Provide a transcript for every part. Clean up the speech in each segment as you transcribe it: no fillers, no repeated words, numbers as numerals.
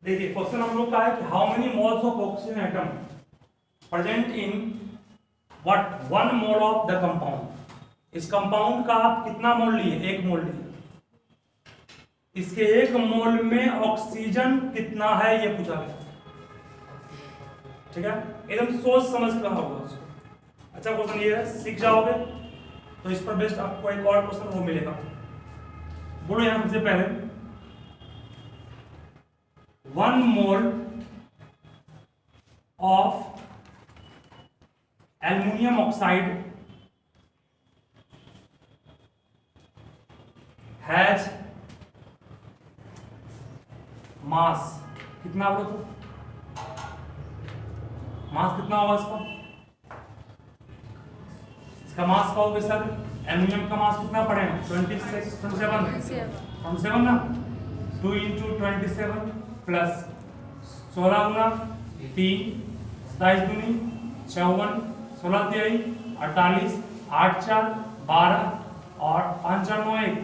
देखिए क्वेश्चन हम लोग का है कि how many moles of oxygen atom present in what 1 mole of the compound. इस कंपाउंड का आप कितना मोल लिए? 1 मोल लिए। इसके 1 मोल में ऑक्सीजन कितना है ये पूछा गया। ठीक है, एकदम सोच समझ कर होगा। अच्छा क्वेश्चन ये है, सीख जाओगे तो इस पर बेस्ड आपको एक और क्वेश्चन वो मिलेगा। बोलो यहां सबसे पहले 1 mole of aluminium oxide has मास कितना बोलो तो? मास कितना होगा इसका? इसका मास का होगा सर, एल्युमिनियम का मास कितना पड़ेगा? 27 ना, 2 × 27 प्लस 16 गुना 3, 27 दूनी 54, 16 तिहाई 48, 8 4 12 और 5 4 9 1,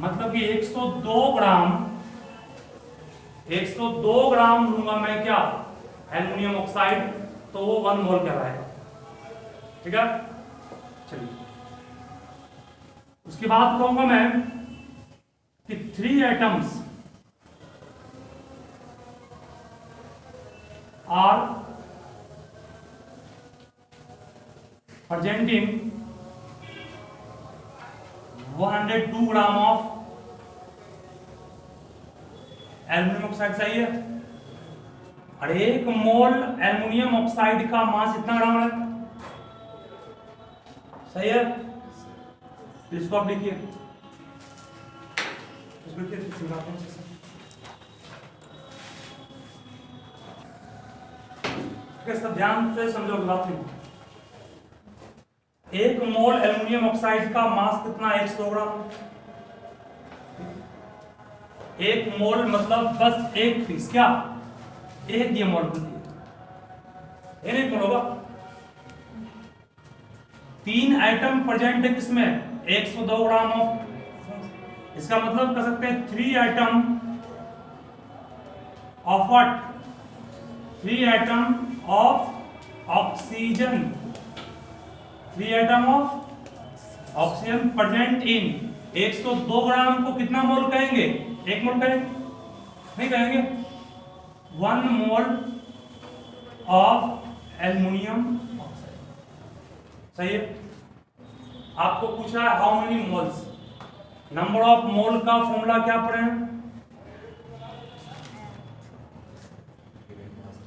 मतलब कि 102 ग्राम लूंगा मैं क्या? एल्युमिनियम ऑक्साइड, तो वो 1 मोल कहलाएगा। ठीक है, चलिए उसके बाद कहूंगा मैं कि 3 atoms are present in 102 gram of aluminium oxide. सही है, और 1 मोल एल्युमिनियम ऑक्साइड का मास इतना ग्राम है। सही है, इसको आप लिखिए, सब ध्यान से समझो बात नहीं। 1 मोल एल्युमिनियम ऑक्साइड का मास कितना है? 100 ग्राम। 1 मोल मतलब बस 1 पीस, क्या 1 ये मोल बनती है, 1 मोल होगा। 3 एटम प्रेजेंट है किसमें? 102 ग्राम ऑफ, इसका मतलब कर सकते हैं 3 atom of what? 3 atom of oxygen. 3 atom of oxygen present in 102 ग्राम को कितना मोल कहेंगे? 1 मोल कहेंगे? नहीं कहेंगे, 1 मोल ऑफ एल्युमिनियम ऑक्साइड। सही है, आपको पूछा है how many moles. Number of mole का फॉर्मूला क्या पढ़े?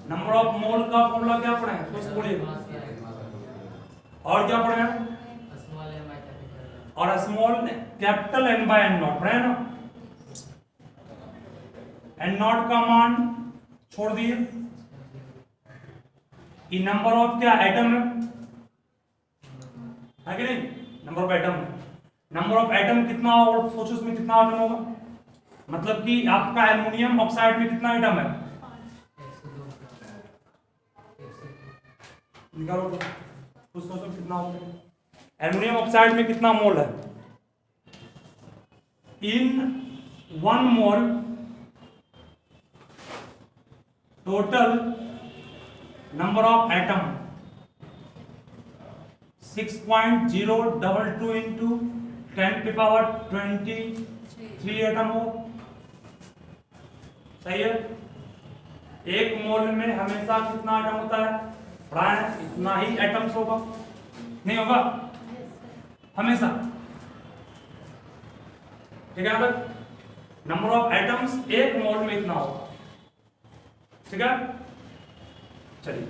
नंबर ऑफ मोल का फॉर्मूला क्या पढ़े? तो बोलिए। और क्या पढ़े? और small capital N by N not पढ़े ना। N नॉट का मान छोड़ दिए। ये नंबर ऑफ क्या एटम है कि नहीं? नंबर ऑफ एटम है। नंबर ऑफ एटम कितना होगा? सोचो उसमें कितना एटम होगा। मतलब कि आपका एल्युमिनियम ऑक्साइड में कितना एटम है? निकालो तो सोचो कितना होगा। एल्युमिनियम ऑक्साइड में कितना मोल है? In 1 mole total number of atom 6.022 into 10⁻23 atom हो। सही है, 1 मोल में हमेशा कितना एटम होता है? प्राय इतना ही एटम्स होगा, नहीं होगा हमेशा। ठीक है, नंबर ऑफ एटम्स 1 मोल में इतना होगा। ठीक है, चलिए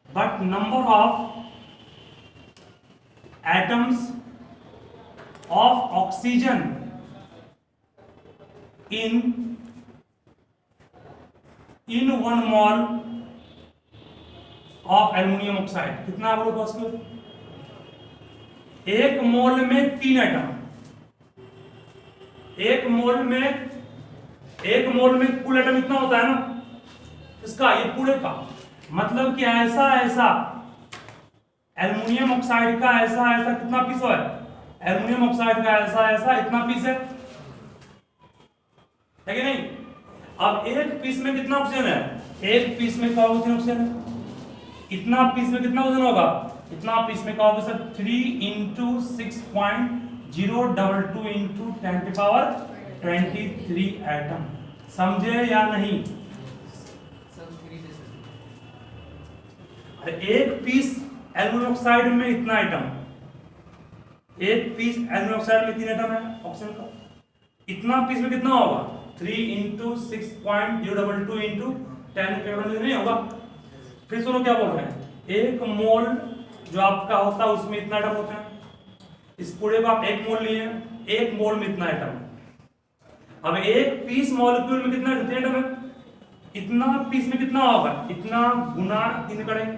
but number of atoms of oxygen in 1 mole of aluminum oxide कितना बोलो बस? 1 मोल में 3 एटम। 1 मोल में कुल एटम इतना होता है ना इसका, ये पूरे का मतलब कि ऐसा एल्युमिनियम ऑक्साइड का ऐसा कितना पीस है? एल्युमिनियम ऑक्साइड का ऐसा इतना पीस है। है कि नहीं? अब एक पीस में कितना ऑक्सीजन है? एक पीस में कार्बोक्सिलिक ऑक्सीजन है। इतना पीस में कितना वजन होगा? इतना पीस में का होगा सर 3 into 6.022 into 10⁻23 एटम। समझे या नहीं? अरे एक पीस एल्यूमिनियम ऑक्साइड में इतना एटम, एक पीस एल्यूमिनियम ऑक्साइड में 3 एटम है ऑक्सीजन का। इतना पीस में कितना होगा? 3 into 6.022 into 10⁻23 नहीं होगा। फिर सुनो क्या बोल रहे हैं, एक मोल जो आपका होता है उसमें इतना एटम होता है। इस पूरे को आप एक मोल लिए, एक मोल में इतना एटम है। अब एक पीस मॉलिक्यूल में कितना एटम है? इतना पीस में कितना होगा? इतना गुना 3 करेंगे,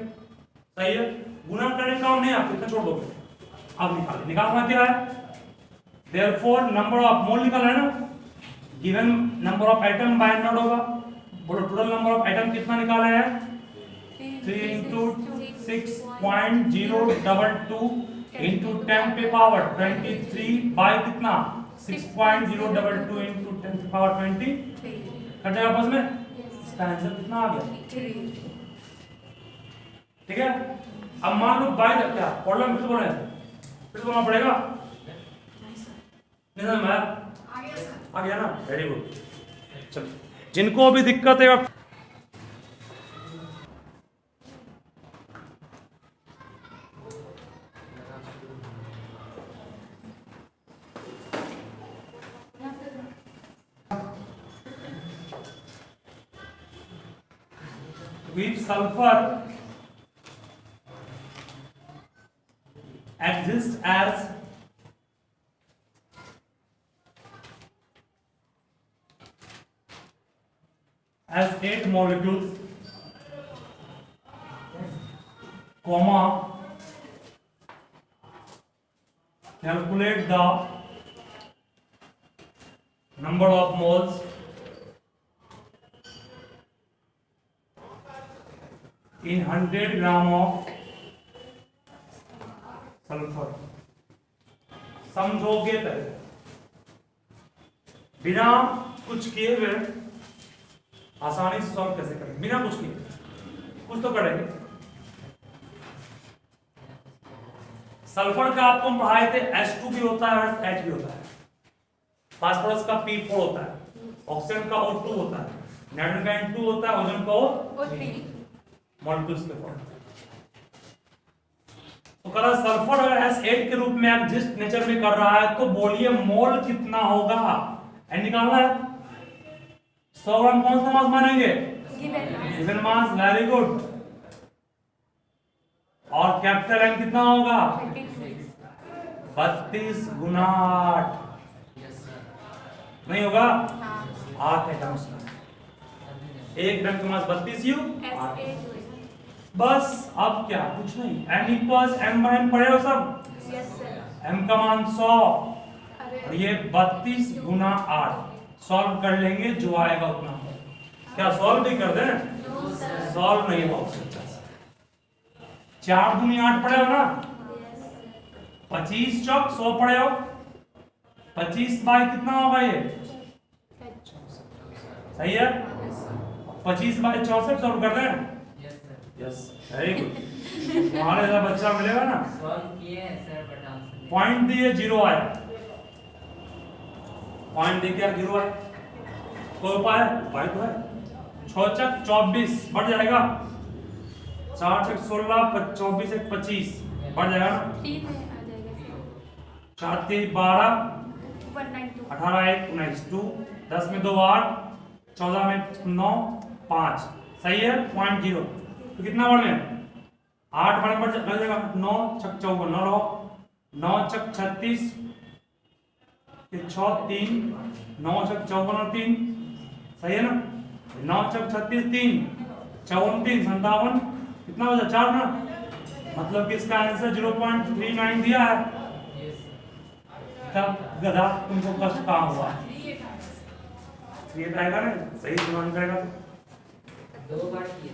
सही है? गुना करने का काम नहीं, आप इतना छोड़ दोगे। अब निकालना क्या है? देयरफॉर नंबर ऑफ मोल निकालना है ना, given number of atom by note होगा। बोलो टोटल नंबर ऑफ एटम कितना निकाला है? 3 into 6.022 into 10⁻23 बाय कितना? 6.022 into 10⁻23 कट जाएगा आपस में। इसका आंसर कितना आ गया? ठीक है। अब मान लो बाय क्या प्रॉब्लम फिर बोले, फिर बोलना पड़ेगा। नहीं समझ में आया? आ गया ना, वेरी गुड। चलो जिनको भी दिक्कत है with sulfur exists as as 8 molecules, comma, calculate the number of moles in 100 gram of sulphur. समझोगे पहले, बिना कुछ किए हुए आसानी से सॉल्व कैसे करेंगे? बिना कुछ किए कुछ तो करेंगे। सल्फर का आपको हम पढ़ाए थे H2 भी होता है और H भी होता है, फास्फोरस का P4 होता है, ऑक्सीजन का O2 होता है, नाइट्रोजन का N2 होता है, ओजोन का O3 मॉलिक्यूल्स के फॉर्म। तो कह रहा सल्फर अगर S8 के रूप में एग्जिस्ट नेचर में कर रहा है तो बोलिए मोल कितना होगा? एंड निकालना है। 100 ग्राम कौन सा मास मानेंगे? Given mass, very good. और कैपिटल एन कितना होगा? 32 गुना 8 नहीं होगा? 8 एटम उसका, एक एटम का मास 32 U 8। बस अब क्या, कुछ नहीं। n equals m by n पढ़े हो सब? Yes sir. m का मान 100 और ये 32 गुना 8 सॉल्व कर लेंगे, जो आएगा उतना। क्या सॉल्व भी कर दें? सॉल्व नहीं हो सकता। 4 दूनी 8 पढ़े हो ना? 25 चौक 100 पढ़े हो। 25 बाय कितना होगा ये? सही है। 25 बाय 64 सॉल्व कर दें। Yes very good. तुम्हारे जैसा बच्चा मिलेगा ना। सॉल्व किए सर बट आंसर पॉइंट दिए 0 आया, पॉइंट दे क्या 0 आया। कोई उपाय है? उपाय तो है। 6 चक 24 बढ़ जाएगा, 4 चक 16 24 1 25 बढ़ जाएगा ना। 4 3 12 18 1 19 2 10 में 2 8 14 में 9 5 सही है। पॉइंट 0 तो कितना बढ़ गया? 8 बढ़ जाएगा। 9 छक 54 9 रहो, 9 छक 36 6 3 9 छक 54 और 3 सही है ना। 9 छक 36 3 54 3 57 कितना बचा? 4 ना। मतलब कि इसका आंसर 0.39 दिया है। तब गधा तुमको कष्ट कहाँ हुआ? ये आएगा ना, सही दिमाग करेगा तो 2 बार किए।